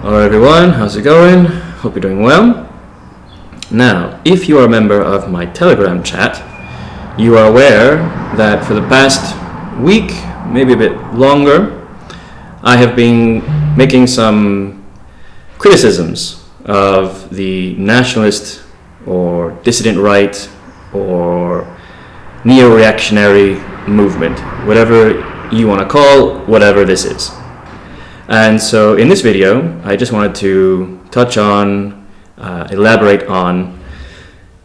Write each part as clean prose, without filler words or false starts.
Hello everyone, how's it going? Hope you're doing well. Now, if you are a member of my Telegram chat, you are aware that for the past week, maybe a bit longer, I have been making some criticisms of the nationalist or dissident right or neo-reactionary movement, whatever you want to call whatever this is. And so in this video, I just wanted to touch on, elaborate on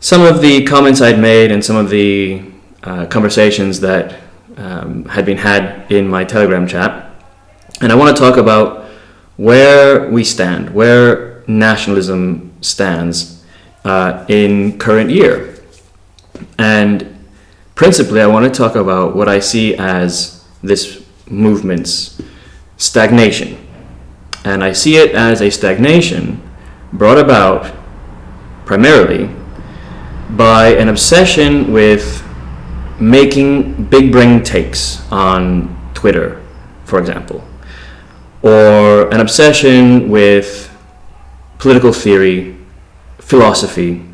some of the comments I'd made and some of the conversations that had been had in my Telegram chat. And I want to talk about where we stand, where nationalism stands in current year. And principally, I want to talk about what I see as this movement's stagnation. And I see it as a stagnation brought about primarily by an obsession with making big brain takes on Twitter, for example, or an obsession with political theory, philosophy,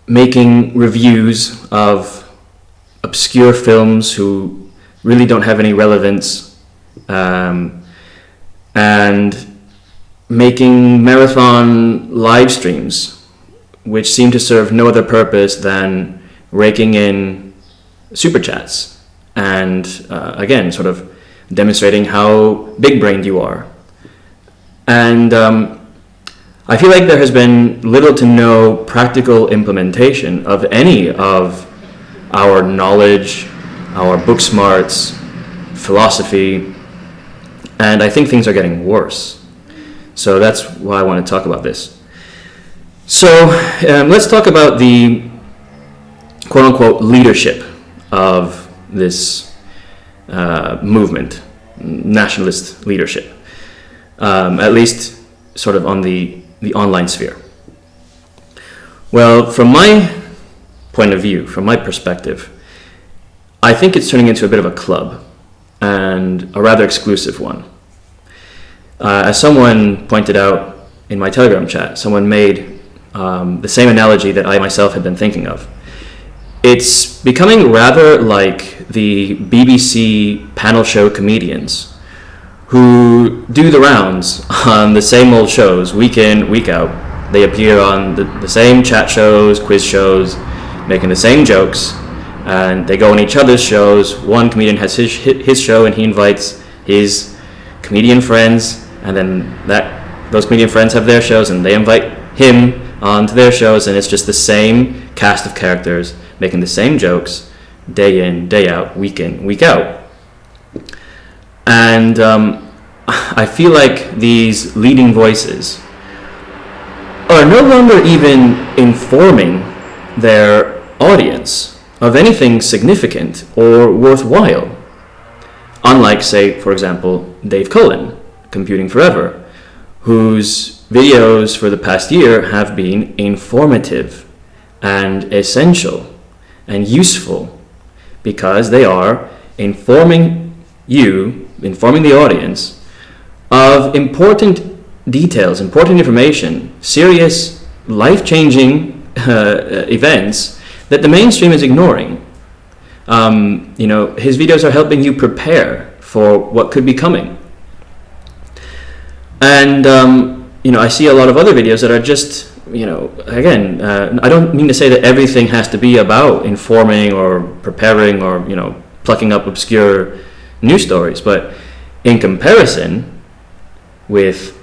making reviews of obscure films who really don't have any relevance, and making marathon live streams which seem to serve no other purpose than raking in super chats and again sort of demonstrating how big-brained you are. And I feel like there has been little to no practical implementation of any of our knowledge, our book smarts, philosophy, and I think things are getting worse. So that's why I want to talk about this. So let's talk about the quote-unquote leadership of this movement, nationalist leadership, at least sort of on the online sphere. Well, from my point of view, from my perspective, I think it's turning into a bit of a club, and a rather exclusive one. As someone pointed out in my Telegram chat, someone made the same analogy that I myself had been thinking of. It's becoming rather like the BBC panel show comedians who do the rounds on the same old shows week in, week out. They appear on the same chat shows, quiz shows, making the same jokes, and they go on each other's shows. One comedian has his show and he invites his comedian friends, and then those comedian friends have their shows and they invite him onto their shows, and it's just the same cast of characters making the same jokes day in, day out, week in, week out. And I feel like these leading voices are no longer even informing their audience of anything significant or worthwhile. Unlike, say, for example, Dave Cullen, Computing Forever, whose videos for the past year have been informative and essential and useful because they are informing the audience of important details, important information, serious, life-changing events that the mainstream is ignoring. His videos are helping you prepare for what could be coming. And, I see a lot of other videos that are just, again, I don't mean to say that everything has to be about informing or preparing or, plucking up obscure news stories, but in comparison with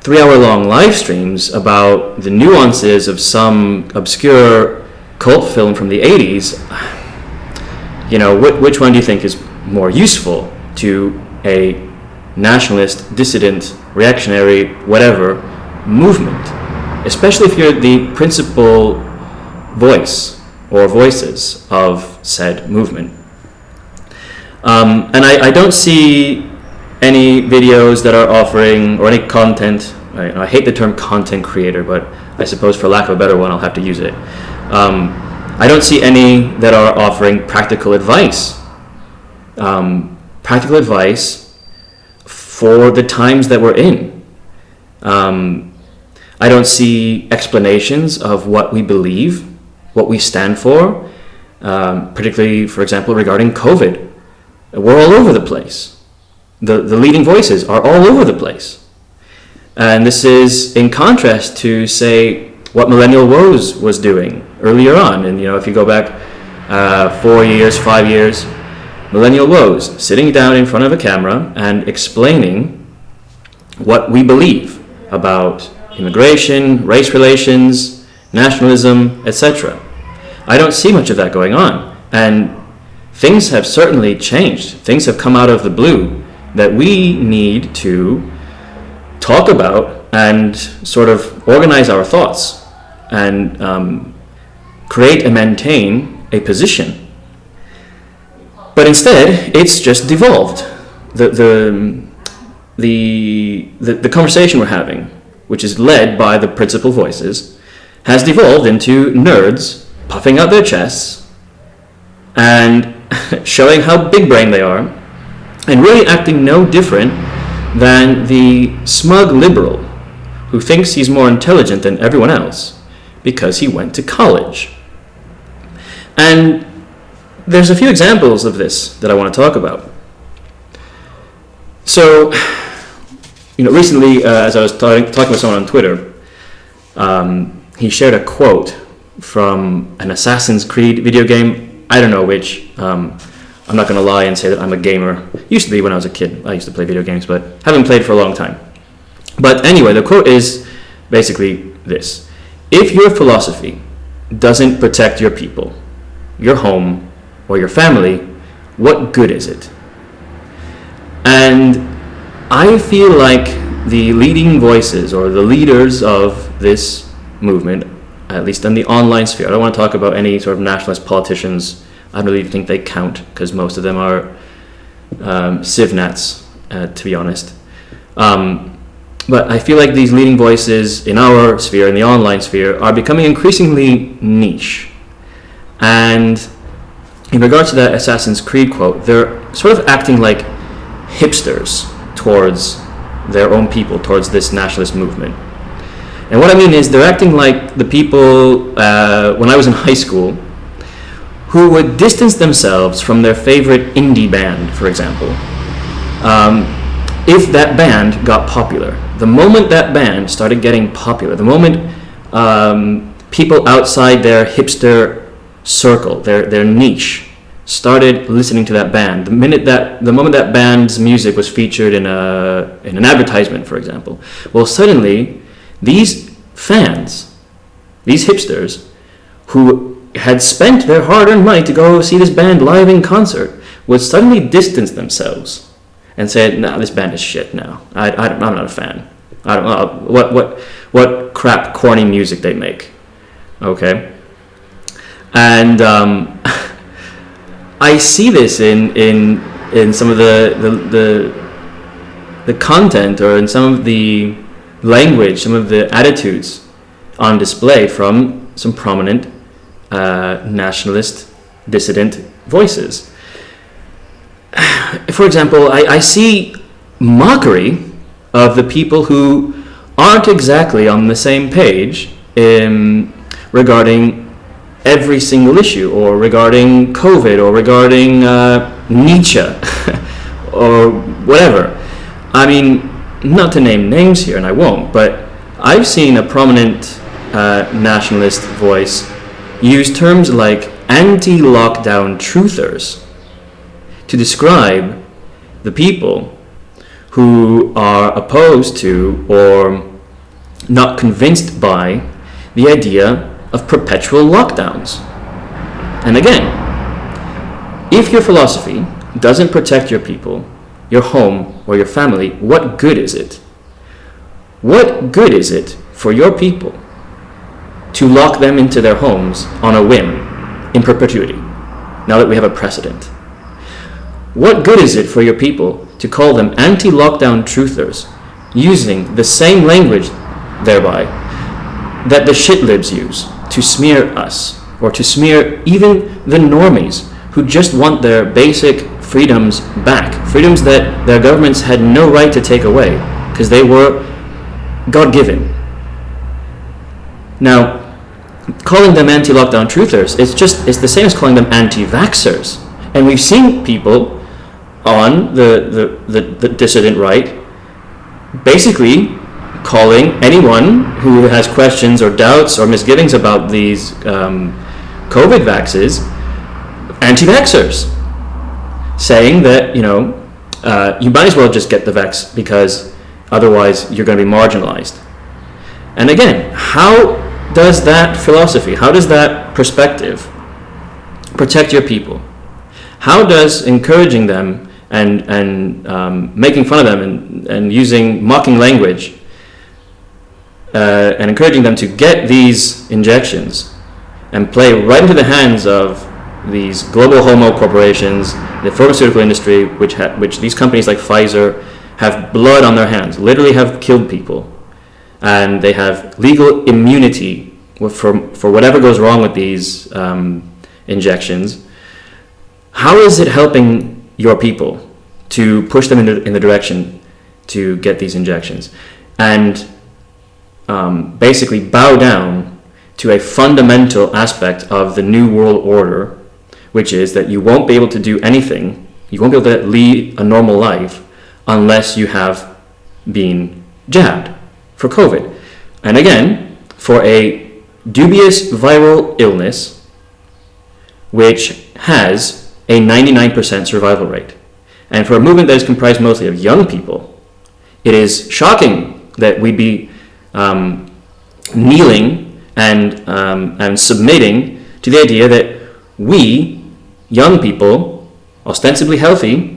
3-hour-long live streams about the nuances of some obscure cult film from the 80s, which one do you think is more useful to a nationalist, dissident, reactionary, whatever movement, especially if you're the principal voice or voices of said movement? And I don't see any videos that are offering, or any content, I hate the term content creator, but I suppose for lack of a better one, I'll have to use it. I don't see any that are offering practical advice for the times that we're in. I don't see explanations of what we believe, what we stand for, particularly, for example, regarding COVID. We're all over the place. The leading voices are all over the place. And this is in contrast to, say, what Millennial Woes was doing earlier on. And, if you go back 4 years, 5 years, Millennial Woes sitting down in front of a camera and explaining what we believe about immigration, race relations, nationalism, etc. I don't see much of that going on. And things have certainly changed. Things have come out of the blue that we need to talk about and sort of organize our thoughts and create and maintain a position. But instead, it's just devolved. The conversation we're having, which is led by the principal voices, has devolved into nerds puffing out their chests and showing how big-brained they are, and really acting no different than the smug liberal who thinks he's more intelligent than everyone else because he went to college. And there's a few examples of this that I want to talk about. So, recently, as I was talking with someone on Twitter, he shared a quote from an Assassin's Creed video game. I don't know which. I'm not going to lie and say that I'm a gamer. Used to be when I was a kid. I used to play video games, but haven't played for a long time. But anyway, the quote is basically this: if your philosophy doesn't protect your people, your home, or your family, what good is it? And I feel like the leading voices or the leaders of this movement, at least in the online sphere, I don't want to talk about any sort of nationalist politicians. I don't really think they count because most of them are civnats, to be honest. But I feel like these leading voices in our sphere, in the online sphere, are becoming increasingly niche. And in regards to that Assassin's Creed quote, they're sort of acting like hipsters towards their own people, towards this nationalist movement. And what I mean is they're acting like the people when I was in high school who would distance themselves from their favorite indie band, for example. If that band got popular, the moment that band started getting popular, the moment people outside their hipster circle, their niche, started listening to that band, the moment that band's music was featured in an advertisement, for example, well, suddenly these fans, these hipsters, who had spent their hard-earned money to go see this band live in concert, would suddenly distance themselves and say, "No, this band is shit now. I'm not a fan. I don't know what crap, corny music they make." Okay, and I see this in some of the content, or in some of the language, some of the attitudes on display from some prominent nationalist dissident voices. For example, I see mockery of the people who aren't exactly on the same page regarding every single issue, or regarding COVID, or regarding Nietzsche, or whatever. I mean, not to name names here, and I won't, but I've seen a prominent nationalist voice use terms like anti-lockdown truthers to describe the people who are opposed to or not convinced by the idea of perpetual lockdowns. And again, if your philosophy doesn't protect your people, your home, or your family, what good is it? What good is it for your people to lock them into their homes on a whim in perpetuity, now that we have a precedent? What good is it for your people to call them anti-lockdown truthers, using the same language thereby that the shitlibs use to smear us, or to smear even the normies who just want their basic freedoms back, freedoms that their governments had no right to take away because they were God-given. Now, calling them anti-lockdown truthers, it's the same as calling them anti-vaxxers. And we've seen people on the dissident right basically calling anyone who has questions or doubts or misgivings about these COVID vaxes anti-vaxxers, saying that, you might as well just get the vax because otherwise you're going to be marginalized. And again, how does that philosophy, how does that perspective protect your people? How does encouraging them and making fun of them and using mocking language and encouraging them to get these injections and play right into the hands of these global homo corporations, the pharmaceutical industry, which these companies like Pfizer have blood on their hands, literally have killed people, and they have legal immunity for whatever goes wrong with these injections. How is it helping your people to push them in the direction to get these injections and basically bow down to a fundamental aspect of the New World Order, which is that you won't be able to do anything, you won't be able to lead a normal life unless you have been jabbed for COVID. And again, for a dubious viral illness which has a 99% survival rate. And for a movement that is comprised mostly of young people, it is shocking that we'd be kneeling and submitting to the idea that we, young people, ostensibly healthy,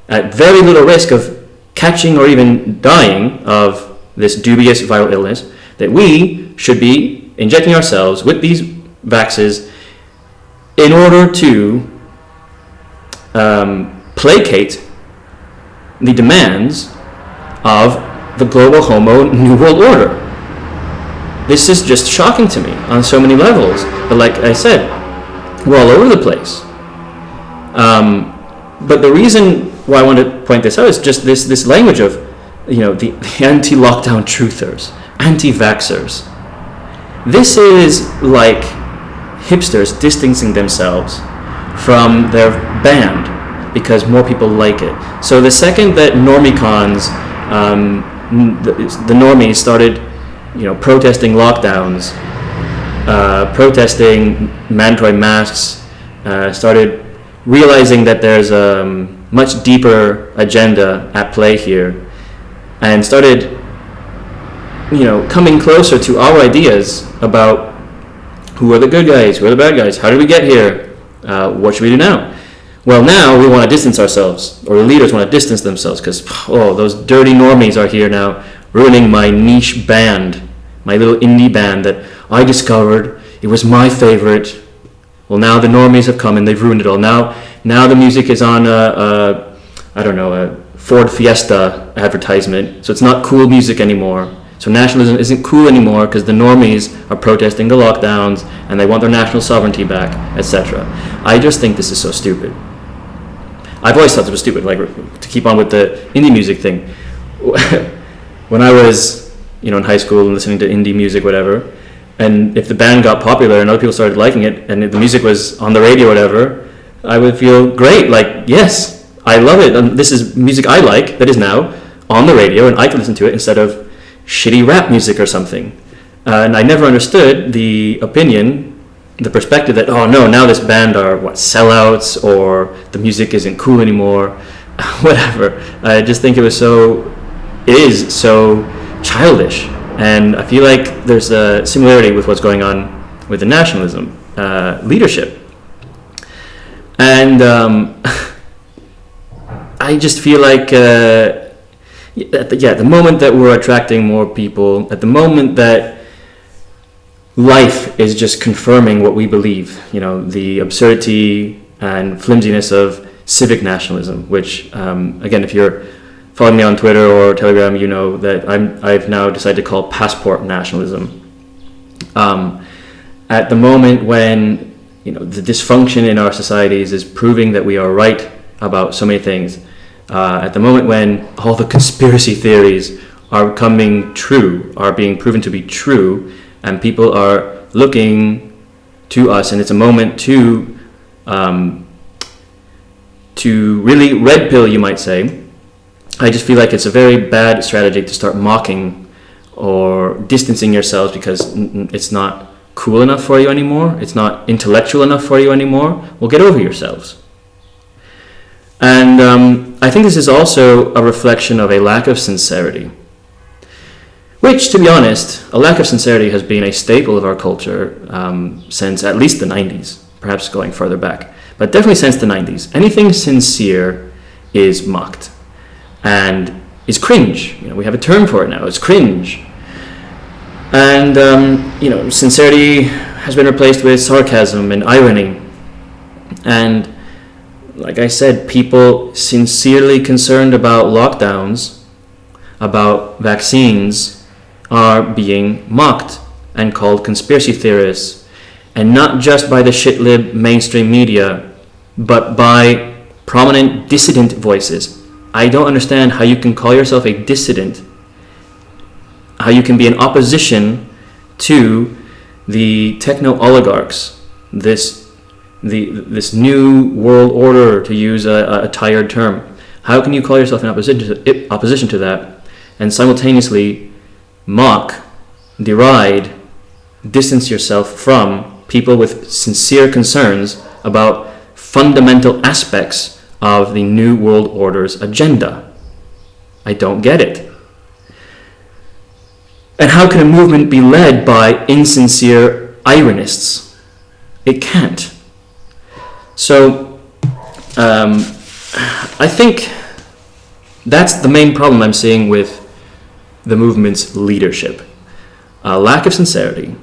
at very little risk of catching or even dying of this dubious viral illness, that we should be injecting ourselves with these vaxes in order to placate the demands of the global homo New World Order. This is just shocking to me on so many levels. But like I said, we're all over the place. But the reason why I want to point this out is just this language of, the anti-lockdown truthers, anti-vaxxers. This is like hipsters distancing themselves from their band because more people like it. So the second that NormieCons, the Normies started, protesting lockdowns, protesting mandatory masks, started realizing that there's a much deeper agenda at play here, and started, coming closer to our ideas about who are the good guys, who are the bad guys, how did we get here, what should we do now? Well, now we want to distance ourselves, or the leaders want to distance themselves, because, those dirty normies are here now, ruining my niche band, my little indie band that I discovered. It was my favorite. Well, now the normies have come and they've ruined it all. Now the music is on a Ford Fiesta advertisement, so it's not cool music anymore. So nationalism isn't cool anymore because the normies are protesting the lockdowns and they want their national sovereignty back, etc. I just think this is so stupid. I've always thought it was stupid, like, to keep on with the indie music thing. When I was, in high school and listening to indie music, whatever, and if the band got popular and other people started liking it and the music was on the radio or whatever, I would feel great, like, yes, I love it, and this is music I like that is now on the radio and I can listen to it instead of shitty rap music or something. And I never understood the opinion, the perspective that, now this band are sellouts, or the music isn't cool anymore, whatever. I just think it is so childish, and I feel like there's a similarity with what's going on with the nationalism leadership. And I just feel like at the moment that we're attracting more people, at the moment that life is just confirming what we believe, the absurdity and flimsiness of civic nationalism, which, again, if you're following me on Twitter or Telegram, you know that I've now decided to call passport nationalism. At the moment when, the dysfunction in our societies is proving that we are right about so many things. At the moment when all the conspiracy theories are coming true, are being proven to be true, and people are looking to us, and it's a moment to really red pill, you might say. I just feel like it's a very bad strategy to start mocking or distancing yourselves because it's not cool enough for you anymore, it's not intellectual enough for you anymore. Well, get over yourselves. And I think this is also a reflection of a lack of sincerity, which, to be honest, a lack of sincerity has been a staple of our culture since at least the 90s, perhaps going further back, but definitely since the 90s. Anything sincere is mocked and is cringe. We have a term for it now. It's cringe. And sincerity has been replaced with sarcasm and irony. And like I said, people sincerely concerned about lockdowns, about vaccines, are being mocked and called conspiracy theorists, and not just by the shitlib mainstream media, but by prominent dissident voices. I don't understand how you can call yourself a dissident, how you can be in opposition to the techno-oligarchs, this new world order, to use a tired term. How can you call yourself in opposition to that and simultaneously mock, deride, distance yourself from people with sincere concerns about fundamental aspects of the New World Order's agenda? I don't get it. And how can a movement be led by insincere ironists? It can't. So, I think that's the main problem I'm seeing with the movement's leadership. A lack of sincerity,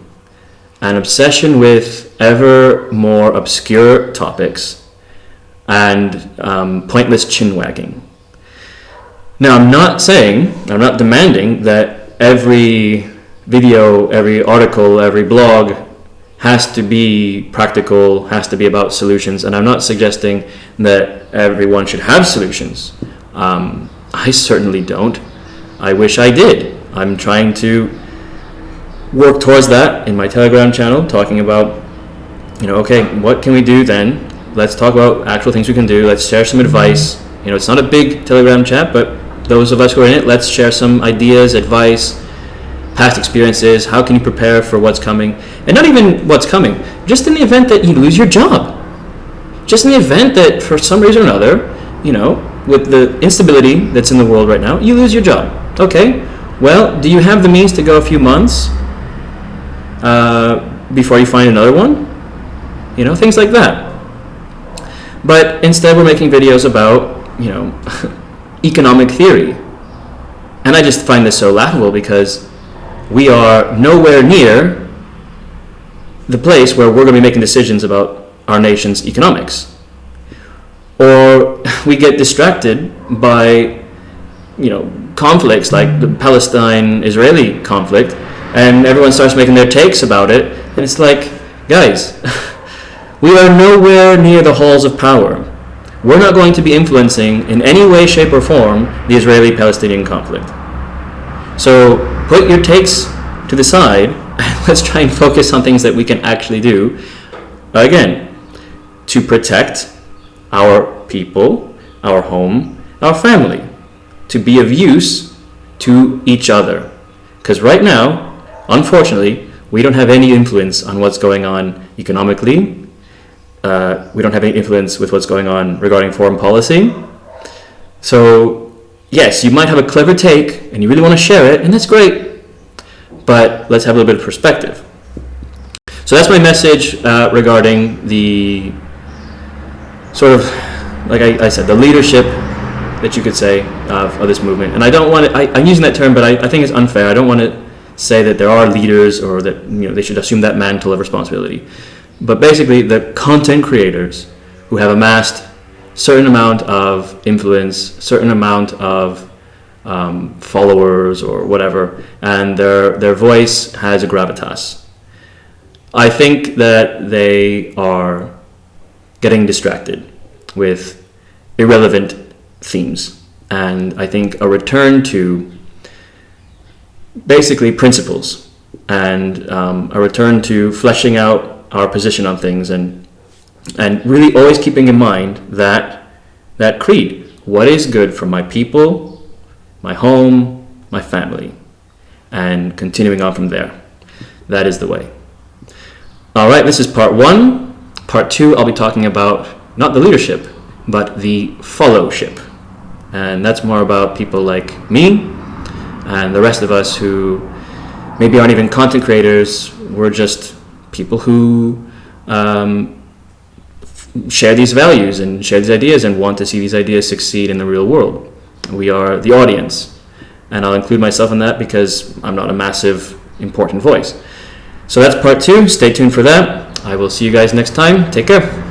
an obsession with ever more obscure topics, and pointless chin-wagging. Now, I'm not demanding that every video, every article, every blog has to be practical, has to be about solutions, and I'm not suggesting that everyone should have solutions. I certainly don't. I wish I did. I'm trying to work towards that in my Telegram channel, talking about, okay, what can we do then? Let's talk about actual things we can do. Let's share some advice. It's not a big Telegram chat, but those of us who are in it, let's share some ideas, advice, past experiences. How can you prepare for what's coming? And not even what's coming, just in the event that you lose your job. Just in the event that for some reason or another, with the instability that's in the world right now, you lose your job. Okay, well, do you have the means to go a few months before you find another one? Things like that. But instead we're making videos about, economic theory. And I just find this so laughable because we are nowhere near the place where we're going to be making decisions about our nation's economics. Or we get distracted by, conflicts like the Palestine-Israeli conflict, and everyone starts making their takes about it, and it's like, guys, we are nowhere near the halls of power. We're not going to be influencing in any way, shape, or form the Israeli-Palestinian conflict. So put your takes to the side, and let's try and focus on things that we can actually do, again, to protect our people, our home, our family, to be of use to each other. Because right now, unfortunately, we don't have any influence on what's going on economically. We don't have any influence with what's going on regarding foreign policy. So, yes, you might have a clever take and you really want to share it, and that's great. But let's have a little bit of perspective. So that's my message regarding the sort of, like I said, the leadership that you could say of this movement. And I don't want to, I'm using that term, but I think it's unfair. I don't want to say that there are leaders or that they should assume that mantle of responsibility. But basically, the content creators who have amassed certain amount of influence, certain amount of followers or whatever, and their voice has a gravitas. I think that they are getting distracted with irrelevant themes. And I think a return to basically principles and a return to fleshing out our position on things and really always keeping in mind that creed. What is good for my people, my home, my family, and continuing on from there. That is the way. All right, this is part 1. Part 2, I'll be talking about not the leadership, but the followship. And that's more about people like me and the rest of us who maybe aren't even content creators. We're just people who share these values and share these ideas and want to see these ideas succeed in the real world. We are the audience. And I'll include myself in that because I'm not a massive, important voice. So that's part 2. Stay tuned for that. I will see you guys next time. Take care.